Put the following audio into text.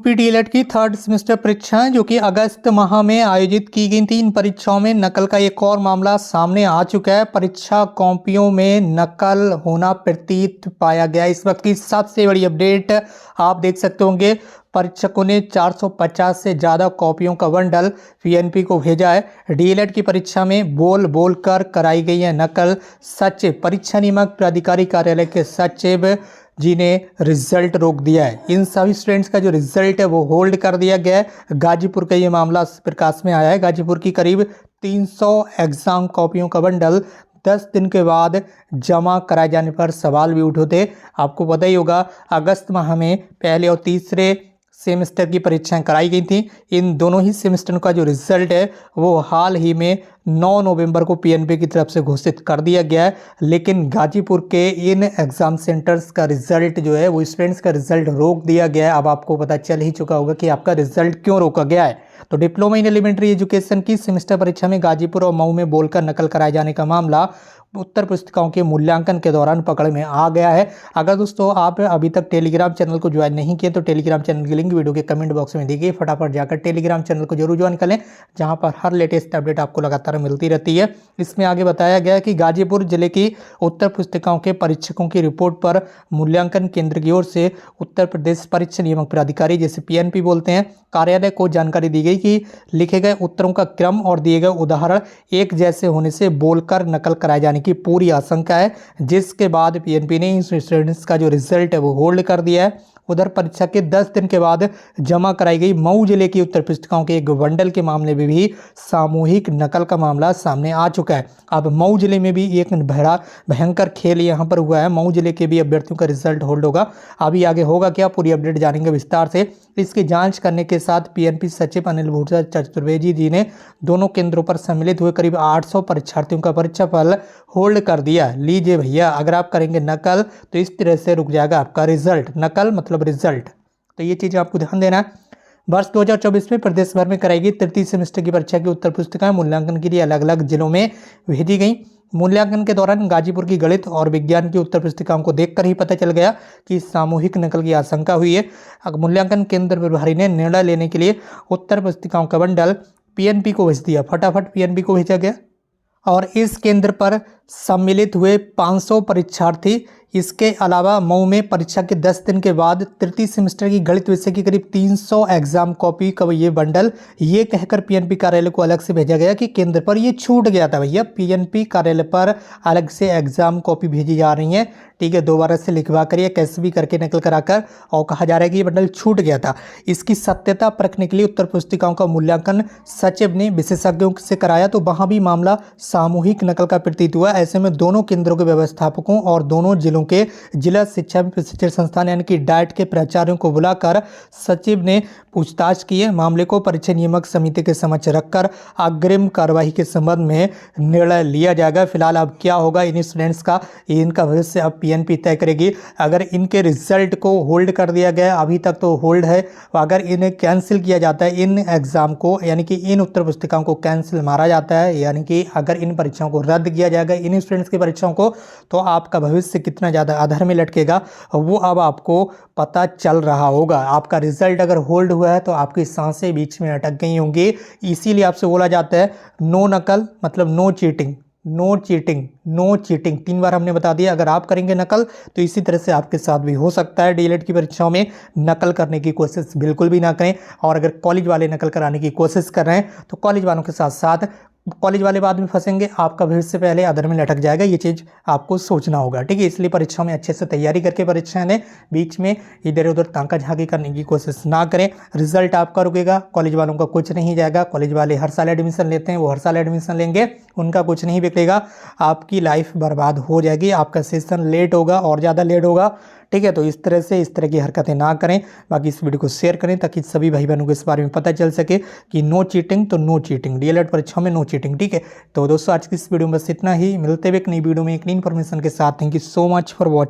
DElEd की third semester परीक्षाएं जो कि अगस्त माह में आयोजित की गई थी। इन परीक्षाओं में नकल का एक और मामला सामने आ चुका है। परीक्षा कॉपियों में नकल होना प्रतीत पाया गया। इस वक्त की सबसे बड़ी अपडेट आप देख सकते होंगे। परीक्षकों ने 450 से ज़्यादा कॉपियों का बंडल पीएनपी को भेजा है। डीएलएड की परीक्षा में बोल बोल कर कराई गई है नकल। सचिव परीक्षा नियामक प्राधिकारी कार्यालय के सचिव जी ने रिजल्ट रोक दिया है। इन सभी स्टूडेंट्स का जो रिजल्ट है वो होल्ड कर दिया गया है। गाजीपुर का ये मामला प्रकाश में आया है। गाजीपुर की करीब 300 एग्जाम कॉपियों का बंडल 10 दिन के बाद जमा कराए जाने पर सवाल भी उठे थे। आपको पता ही होगा, अगस्त माह में पहले और तीसरे सेमेस्टर की परीक्षाएं कराई गई थी। इन दोनों ही सेमेस्टर का जो रिजल्ट है वो हाल ही में 9 नवंबर को पीएनपी की तरफ से घोषित कर दिया गया है। लेकिन गाजीपुर के इन एग्जाम सेंटर्स का रिजल्ट जो है वो स्टूडेंट्स का रिजल्ट रोक दिया गया है। अब आपको पता चल ही चुका होगा कि आपका रिजल्ट क्यों रोका गया है। तो डिप्लोमा इन एलिमेंट्री एजुकेशन की सेमेस्टर परीक्षा में गाजीपुर और मऊ में बोलकर नकल कराए जाने का मामला उत्तर पुस्तिकाओं के मूल्यांकन के दौरान पकड़ में आ गया है। अगर दोस्तों आप अभी तक टेलीग्राम चैनल को ज्वाइन नहीं किए तो टेलीग्राम चैनल की लिंक वीडियो के कमेंट बॉक्स में दी गई। फटाफट जाकर टेलीग्राम चैनल को जरूर ज्वाइन कर लें, जहां पर हर लेटेस्ट अपडेट आपको लगातार मिलती रहती है। इसमें आगे बताया गया है कि गाजीपुर जिले की उत्तर पुस्तिकाओं के परीक्षकों की रिपोर्ट पर मूल्यांकन केंद्र की ओर से उत्तर प्रदेश परीक्षा नियामक प्राधिकारी, जैसे पीएनपी बोलते हैं, कार्यालय को जानकारी दी गई कि लिखे गए उत्तरों का क्रम और दिए गए उदाहरण एक जैसे होने से बोलकर नकल कराए जाने की पूरी आशंका है, जिसके बाद पीएनपी ने इन स्टूडेंट्स का जो रिजल्ट है वो होल्ड कर दिया है। उधर परीक्षा के 10 दिन के बाद जमा कराई गई मऊ जिले की उत्तर पुस्तिकाओं के एक बंडल के मामले में भी सामूहिक नकल का मामला सामने आ चुका है। अब मऊ जिले में भी एक बड़ा भयंकर खेल यहाँ पर हुआ है। मऊ जिले के भी अभ्यर्थियों का रिजल्ट होल्ड होगा। अभी आगे होगा क्या, पूरी अपडेट जानेंगे विस्तार से। इसकी जांच करने के साथ पीएनपी सचिव अनिल भूषण चतुर्वेदी जी ने दोनों केंद्रों पर सम्मिलित हुए करीब 800 परीक्षार्थियों का परीक्षा फल होल्ड कर दिया। लीजिए भैया, अगर आप करेंगे नकल तो इस तरह से रुक जाएगा आपका रिजल्ट। नकल मतलब रिजल्ट, तो ये चीज़ आपको ध्यान देना है। वर्ष 2024 में प्रदेश भर में कराई गई तृतीय सेमेस्टर की परीक्षा की उत्तर पुस्तिकाएं मूल्यांकन के लिए अलग अलग जिलों में भेजी गई। मूल्यांकन के दौरान गाजीपुर की गणित और विज्ञान की उत्तर पुस्तिकाओं को देखकर ही पता चल गया कि सामूहिक नकल की आशंका हुई है। मूल्यांकन केंद्र प्रभारी ने निर्णय लेने के लिए उत्तर पुस्तिकाओं का बंडल पीएनपी को भेज दिया। फटाफट पीएनपी को भेजा गया और इस केंद्र पर सम्मिलित हुए 500 परीक्षार्थी। इसके अलावा मऊ में परीक्षा के 10 दिन के बाद तृतीय सेमेस्टर की गणित विषय की करीब 300 एग्जाम कॉपी का ये बंडल, ये कहकर पीएनपी कार्यालय को अलग से भेजा गया कि केंद्र पर ये छूट गया था। भैया, पीएनपी कार्यालय पर अलग से एग्जाम कॉपी भेजी जा रही है, ठीक है, दोबारा से लिखवा करिए, कैसे भी करके नकल कराकर, और कहा जा रहा है कि ये बंडल छूट गया था। इसकी सत्यता परखने के लिए उत्तर पुस्तिकाओं का मूल्यांकन सचिव ने विशेषज्ञों से कराया, तो वहां भी मामला सामूहिक नकल का प्रतीत हुआ। ऐसे में दोनों केंद्रों के व्यवस्थापकों और दोनों जिलों के जिला शिक्षा प्रशिक्षण संस्थान यानी कि डाइट के प्राचार्यों को बुलाकर सचिव ने पूछताछ की है। मामले को परीक्षा नियामक समिति के समक्ष रखकर अग्रिम कार्रवाई के संबंध में निर्णय लिया जाएगा। फिलहाल अब क्या होगा इन स्टूडेंट्स का, इनका भविष्य अब पीएनपी तय करेगी। अगर इनके रिजल्ट को होल्ड कर दिया गया, अभी तक तो होल्ड है, अगर इन्हें कैंसिल किया जाता है, इन एग्जाम को यानी कि इन उत्तर पुस्तिकाओं को कैंसिल मारा जाता है, यानी कि अगर इन परीक्षाओं को रद्द किया जाएगा, इन स्टूडेंट्स की परीक्षाओं को, तो आपका भविष्य कितना ज़्यादा अधर में लटकेगा वो अब आपको पता चल रहा होगा। आपका रिजल्ट अगर होल्ड हुआ है तो आपकी सांसें बीच में अटक गई होंगी। इसीलिए आपसे बोला जाता है नो नकल मतलब no cheating, no cheating, no cheating. 3 बार हमने बता दिया। अगर आप करेंगे नकल तो इसी तरह से आपके साथ भी हो सकता है। डीएलएड की परीक्षाओं में नकल करने की कोशिश बिल्कुल भी ना करें। और अगर कॉलेज वाले नकल कराने की कोशिश कर रहे हैं तो कॉलेज वालों के साथ साथ कॉलेज वाले बाद में फंसेंगे, आपका भविष्य पहले अधर में लटक जाएगा। ये चीज़ आपको सोचना होगा, ठीक है। इसलिए परीक्षाओं में अच्छे से तैयारी करके परीक्षाएं लें, बीच में इधर उधर ताका झाकी करने की कोशिश ना करें। रिजल्ट आपका रुकेगा, कॉलेज वालों का कुछ नहीं जाएगा। कॉलेज वाले हर साल एडमिशन लेते हैं, वो हर साल एडमिशन लेंगे, उनका कुछ नहीं बिगड़ेगा। आपकी लाइफ बर्बाद हो जाएगी, आपका सेशन लेट होगा और ज़्यादा लेट होगा, ठीक है। तो इस तरह की हरकतें ना करें। बाकी इस वीडियो को शेयर करें ताकि सभी भाई बहनों को इस बारे में पता चल सके कि नो चीटिंग तो नो चीटिंग, डीएलएड परीक्षा में नो चीटिंग, ठीक है। तो दोस्तों आज की इस वीडियो में बस इतना ही। मिलते हुए एक नई वीडियो में एक नई इन्फॉर्मेशन के साथ। Thank you so much for watching.